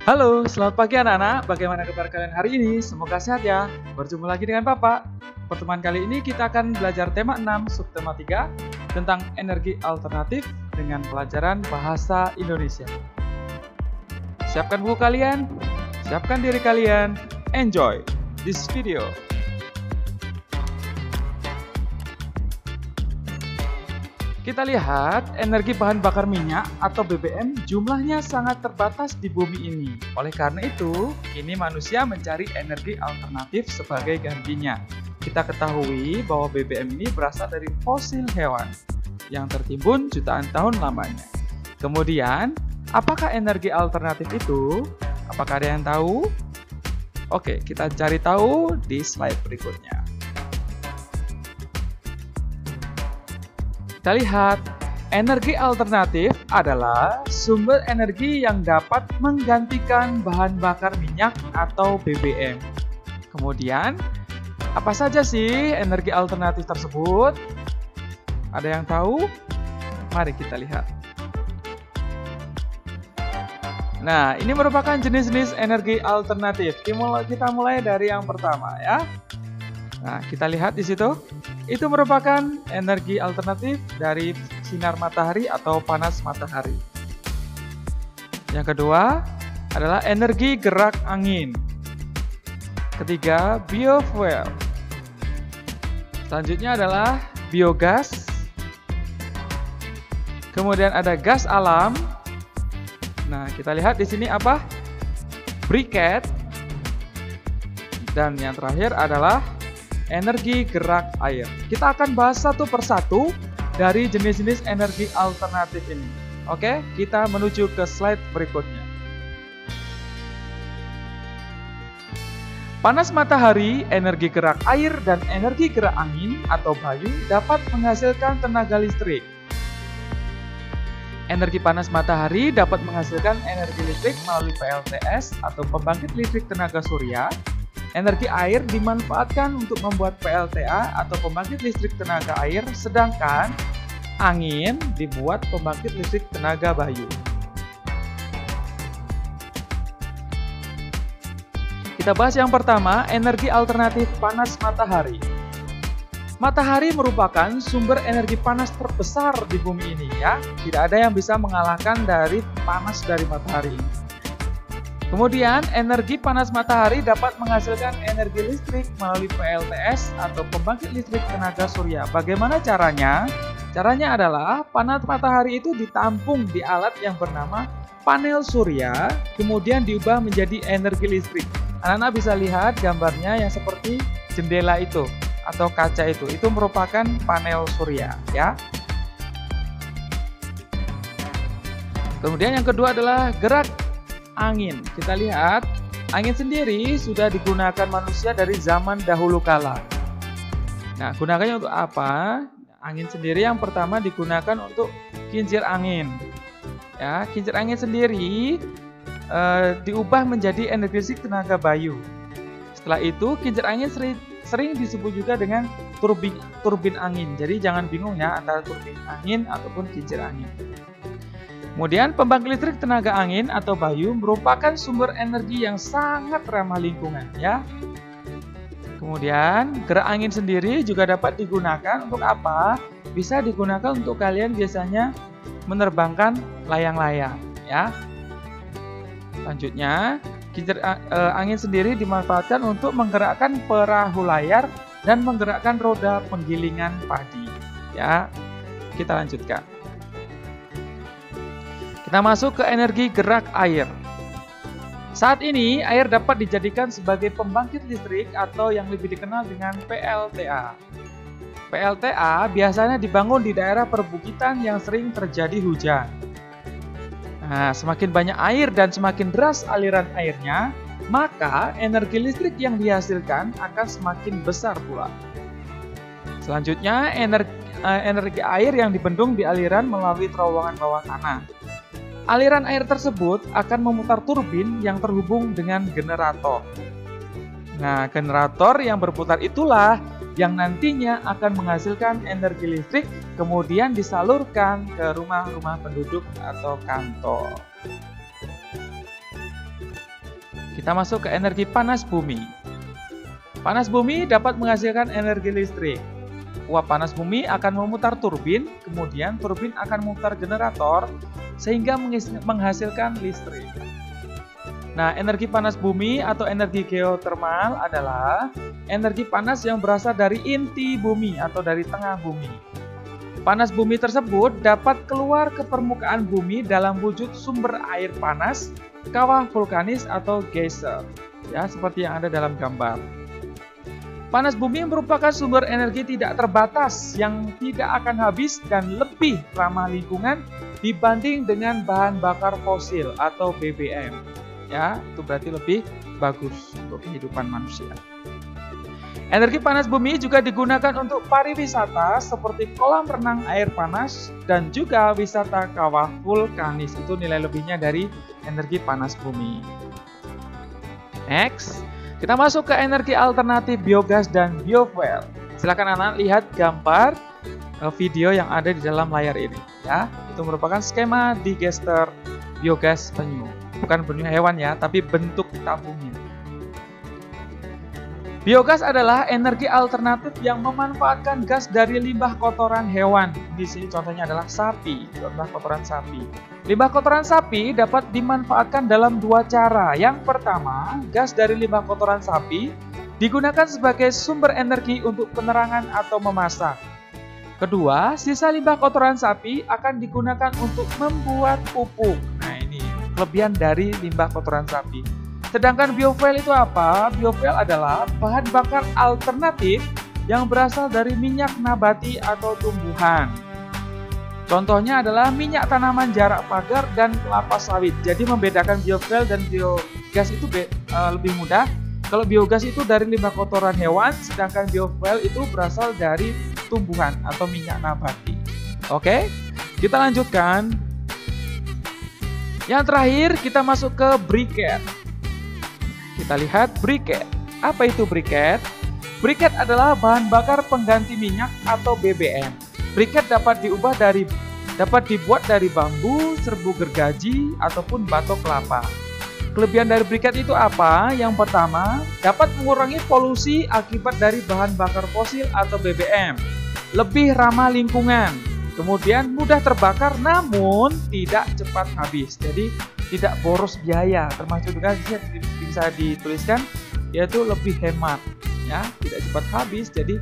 Halo, selamat pagi anak-anak. Bagaimana kabar kalian hari ini? Semoga sehat ya. Berjumpa lagi dengan Papa. Pertemuan kali ini kita akan belajar tema 6, subtema 3 tentang energi alternatif dengan pelajaran bahasa Indonesia. Siapkan buku kalian, siapkan diri kalian. Enjoy this video. Kita lihat energi bahan bakar minyak atau BBM jumlahnya sangat terbatas di bumi ini. Oleh karena itu, kini manusia mencari energi alternatif sebagai gantinya. Kita ketahui bahwa BBM ini berasal dari fosil hewan yang tertimbun jutaan tahun lamanya. Kemudian, apakah energi alternatif itu? Apakah ada yang tahu? Oke, kita cari tahu di slide berikutnya. Kita lihat, energi alternatif adalah sumber energi yang dapat menggantikan bahan bakar minyak atau BBM. Kemudian, apa saja sih energi alternatif tersebut? Ada yang tahu? Mari kita lihat. Nah, ini merupakan jenis-jenis energi alternatif. Kita mulai dari yang pertama ya. Nah, kita lihat di situ. Itu merupakan energi alternatif dari sinar matahari atau panas matahari. Yang kedua adalah energi gerak angin. Ketiga, biofuel. Selanjutnya adalah biogas. Kemudian ada gas alam. Nah, kita lihat di sini apa? Briquette. Dan yang terakhir adalah energi gerak air. Kita akan bahas satu persatu dari jenis-jenis energi alternatif ini. Oke, kita menuju ke slide berikutnya. Panas matahari, energi gerak air, dan energi gerak angin atau bayu dapat menghasilkan tenaga listrik. Energi panas matahari dapat menghasilkan energi listrik melalui PLTS atau pembangkit listrik tenaga surya. Energi air dimanfaatkan untuk membuat PLTA atau pembangkit listrik tenaga air, sedangkan angin dibuat pembangkit listrik tenaga bayu. Kita bahas yang pertama, energi alternatif panas matahari. Matahari merupakan sumber energi panas terbesar di bumi ini ya. Tidak ada yang bisa mengalahkan dari panas dari matahari. Kemudian, energi panas matahari dapat menghasilkan energi listrik melalui PLTS atau pembangkit listrik tenaga surya. Bagaimana caranya? Caranya adalah panas matahari itu ditampung di alat yang bernama panel surya, kemudian diubah menjadi energi listrik. Anak-anak bisa lihat gambarnya yang seperti jendela itu atau kaca itu. Itu merupakan panel surya, ya. Kemudian yang kedua adalah gerak angin. Kita lihat, angin sendiri sudah digunakan manusia dari zaman dahulu kala. Nah, gunakannya untuk apa? Angin sendiri yang pertama digunakan untuk kincir angin. Ya, kincir angin sendiri diubah menjadi energi listrik tenaga bayu. Setelah itu, kincir angin sering disebut juga dengan turbin angin. Jadi jangan bingung ya antara turbin angin ataupun kincir angin. Kemudian pembangkit listrik tenaga angin atau bayu merupakan sumber energi yang sangat ramah lingkungan ya. Kemudian gerak angin sendiri juga dapat digunakan untuk apa? Bisa digunakan untuk kalian biasanya menerbangkan layang-layang ya. Selanjutnya, kincir angin sendiri dimanfaatkan untuk menggerakkan perahu layar dan menggerakkan roda penggilingan padi ya. Kita lanjutkan. Kita masuk ke energi gerak air. Saat ini, air dapat dijadikan sebagai pembangkit listrik atau yang lebih dikenal dengan PLTA. PLTA biasanya dibangun di daerah perbukitan yang sering terjadi hujan. Nah, semakin banyak air dan semakin deras aliran airnya, maka energi listrik yang dihasilkan akan semakin besar pula. Selanjutnya, energi air yang dibendung di aliran melalui terowongan bawah tanah. Aliran air tersebut akan memutar turbin yang terhubung dengan generator. Nah, generator yang berputar itulah yang nantinya akan menghasilkan energi listrik, kemudian disalurkan ke rumah-rumah penduduk atau kantor. Kita masuk ke energi panas bumi. Panas bumi dapat menghasilkan energi listrik. Uap panas bumi akan memutar turbin, kemudian turbin akan memutar generator, sehingga menghasilkan listrik. Nah, energi panas bumi atau energi geotermal adalah energi panas yang berasal dari inti bumi atau dari tengah bumi. Panas bumi tersebut dapat keluar ke permukaan bumi dalam wujud sumber air panas, kawah vulkanis atau geyser, ya, seperti yang ada dalam gambar. Panas bumi merupakan sumber energi tidak terbatas yang tidak akan habis dan lebih ramah lingkungan dibanding dengan bahan bakar fosil atau BBM. Ya, itu berarti lebih bagus untuk kehidupan manusia. Energi panas bumi juga digunakan untuk pariwisata seperti kolam renang air panas dan juga wisata kawah vulkanis. Itu nilai lebihnya dari energi panas bumi. Next, kita masuk ke energi alternatif biogas dan biofuel. Silakan anak lihat gambar video yang ada di dalam layar ini. Ya, itu merupakan skema digester biogas penyu. Bukan penyu hewan ya, tapi bentuk tabungnya. Biogas adalah energi alternatif yang memanfaatkan gas dari limbah kotoran hewan. Di sini contohnya adalah sapi, limbah kotoran sapi. Limbah kotoran sapi dapat dimanfaatkan dalam dua cara. Yang pertama, gas dari limbah kotoran sapi digunakan sebagai sumber energi untuk penerangan atau memasak. Kedua, sisa limbah kotoran sapi akan digunakan untuk membuat pupuk. Nah, ini kelebihan dari limbah kotoran sapi. Sedangkan biofuel itu apa? Biofuel adalah bahan bakar alternatif yang berasal dari minyak nabati atau tumbuhan. Contohnya adalah minyak tanaman jarak pagar dan kelapa sawit. Jadi membedakan biofuel dan biogas itu lebih mudah. Kalau biogas itu dari limbah kotoran hewan, sedangkan biofuel itu berasal dari tumbuhan atau minyak nabati. Oke, kita lanjutkan. Yang terakhir kita masuk ke briquette. Kita lihat briquette. Apa itu briquette? Briquette adalah bahan bakar pengganti minyak atau BBM. Briquette dapat dibuat dari bambu, serbuk gergaji, ataupun batok kelapa. Kelebihan dari briquette itu apa? Yang pertama, dapat mengurangi polusi akibat dari bahan bakar fosil atau BBM. Lebih ramah lingkungan. Kemudian mudah terbakar namun tidak cepat habis. Jadi tidak boros biaya. Termasuk juga bisa dituliskan yaitu lebih hemat, ya, tidak cepat habis. Jadi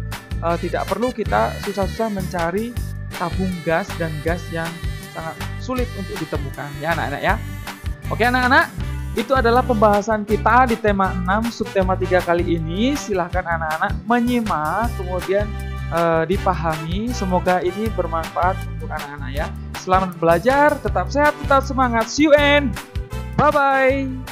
tidak perlu kita susah-susah mencari tabung gas dan gas yang sangat sulit untuk ditemukan, ya anak-anak ya. Oke anak-anak, itu adalah pembahasan kita di tema 6 subtema 3 kali ini. Silahkan anak-anak menyimak kemudian dipahami. Semoga ini bermanfaat untuk anak-anak ya. Selamat belajar, tetap sehat, tetap semangat. See you and bye-bye.